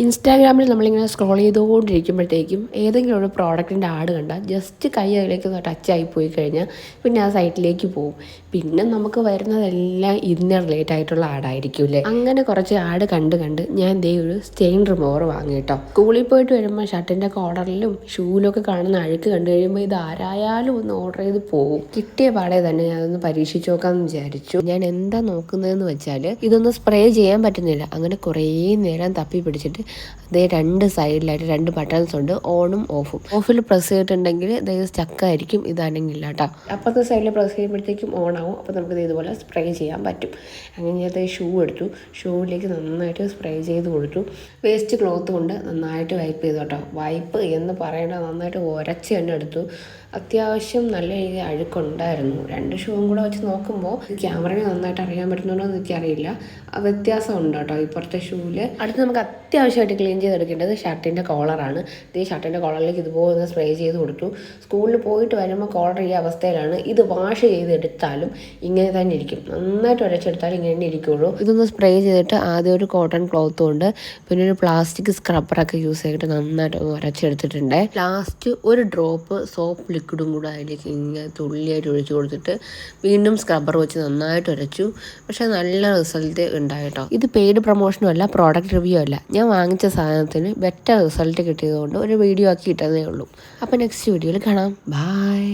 ഇൻസ്റ്റാഗ്രാമിൽ നമ്മളിങ്ങനെ സ്ക്രോൾ ചെയ്തുകൊണ്ടിരിക്കുമ്പോഴത്തേക്കും ഏതെങ്കിലും ഒരു പ്രോഡക്റ്റിൻ്റെ ആഡ് കണ്ടാൽ ജസ്റ്റ് കൈ അതിലേക്ക് ടച്ച് ആയി പോയി കഴിഞ്ഞാൽ പിന്നെ ആ സൈറ്റിലേക്ക് പോകും. പിന്നെ നമുക്ക് വരുന്നതെല്ലാം ഇതിന് റിലേറ്റ് ആയിട്ടുള്ള ആഡായിരിക്കും അല്ലേ. അങ്ങനെ കുറച്ച് ആഡ് കണ്ട് ഞാൻ ദേ ഒരു സ്റ്റെയിൻ റിമൂവർ വാങ്ങി കേട്ടോ. സ്കൂളിൽ പോയിട്ട് വരുമ്പോൾ ഷർട്ടിൻ്റെ കോളറിലും ഷൂവിലൊക്കെ കാണുന്ന അഴുക്ക് കണ്ടു കഴിയുമ്പോൾ ഇത് ആരായാലും ഒന്ന് ഓർഡർ ചെയ്ത് പോകും. കിട്ടിയ പാടെ തന്നെ ഞാനൊന്ന് പരീക്ഷിച്ച് നോക്കാമെന്ന് വിചാരിച്ചു. ഞാൻ എന്താ നോക്കുന്നതെന്ന് വെച്ചാൽ ഇതൊന്ന് സ്പ്രേ ചെയ്യാൻ പറ്റുന്നില്ല. അങ്ങനെ കുറേ നേരം തപ്പി പിടിച്ചിട്ട് അതേ രണ്ട് സൈഡിലായിട്ട് രണ്ട് ബട്ടൺസ് ഉണ്ട്, ഓണും ഓഫും. ഓഫിൽ പ്രസ് ചെയ്തിട്ടുണ്ടെങ്കിൽ അതായത് സ്റ്റക്കായിരിക്കും, ഇതാണെങ്കില്ല കേട്ടോ. അപ്പുറത്തെ സൈഡിൽ പ്രസ് ചെയ്യുമ്പോഴത്തേക്കും ഓൺ ആവും. അപ്പോൾ നമുക്കിത് ഇതുപോലെ സ്പ്രേ ചെയ്യാൻ പറ്റും. അങ്ങനെ ഞാൻ ഷൂ എടുത്തു, ഷൂവിലേക്ക് നന്നായിട്ട് സ്പ്രേ ചെയ്ത് കൊടുത്തു. വേസ്റ്റ് ക്ലോത്ത് കൊണ്ട് നന്നായിട്ട് വൈപ്പ് ചെയ്തു കേട്ടോ. വൈപ്പ് എന്ന് പറയേണ്ട നന്നായിട്ട് ഉരച്ച് തന്നെ എടുത്തു. അത്യാവശ്യം നല്ല രീതിയിൽ അഴുക്കുണ്ടായിരുന്നു. രണ്ട് ഷൂവും കൂടെ വെച്ച് നോക്കുമ്പോൾ ക്യാമറയിൽ നന്നായിട്ട് അറിയാൻ പറ്റുന്നുണ്ടോ എന്ന് എനിക്കറിയില്ല. വ്യത്യാസമുണ്ട് കേട്ടോ ഇപ്പുറത്തെ ഷൂവിൽ. അടുത്ത് നമുക്ക് അത്യാവശ്യമായിട്ട് ക്ലീൻ ചെയ്തെടുക്കേണ്ടത് ഷർട്ടിൻ്റെ കോളറാണ്. ഈ ഷർട്ടിൻ്റെ കോളറിലേക്ക് ഇതുപോലെ സ്പ്രേ ചെയ്ത് കൊടുത്തു. സ്കൂളിൽ പോയിട്ട് വരുമ്പോൾ കോളർ ഈ അവസ്ഥയിലാണ്. ഇത് വാഷ് ചെയ്തെടുത്താലും ഇങ്ങനെ തന്നെ ഇരിക്കും. നന്നായിട്ട് ഉരച്ചെടുത്താലും ഇങ്ങനെ തന്നെ ഇരിക്കുകയുള്ളൂ. ഇതൊന്ന് സ്പ്രേ ചെയ്തിട്ട് ആദ്യം ഒരു കോട്ടൺ ക്ലോത്ത് കൊണ്ട് പിന്നെ ഒരു പ്ലാസ്റ്റിക് സ്ക്രബ്ബറൊക്കെ യൂസ് ചെയ്തിട്ട് നന്നായിട്ട് ഉരച്ചെടുത്തിട്ടുണ്ട്. ലാസ്റ്റ് ഒരു ഡ്രോപ്പ് സോപ്പ് ലിക്വിഡും കൂടെ അതിലേക്ക് ഇങ്ങനെ തുള്ളിയായിട്ട് ഒഴിച്ചു കൊടുത്തിട്ട് വീണ്ടും സ്ക്രബ്ബർ വെച്ച് നന്നായിട്ട് ഉരച്ചു. പക്ഷേ നല്ല റിസൾട്ട് ഉണ്ടായിട്ടോ. ഇത് പെയ്ഡ് പ്രൊമോഷനും അല്ല, പ്രോഡക്റ്റ് റിവ്യൂ അല്ല. ഞാൻ വാങ്ങിച്ച സാധനത്തിന് ബെറ്റർ റിസൾട്ട് കിട്ടിയതുകൊണ്ട് ഒരു വീഡിയോ ആക്കി ഇട്ടതേ ഉള്ളൂ. അപ്പോൾ നെക്സ്റ്റ് വീഡിയോയിൽ കാണാം. ബൈ.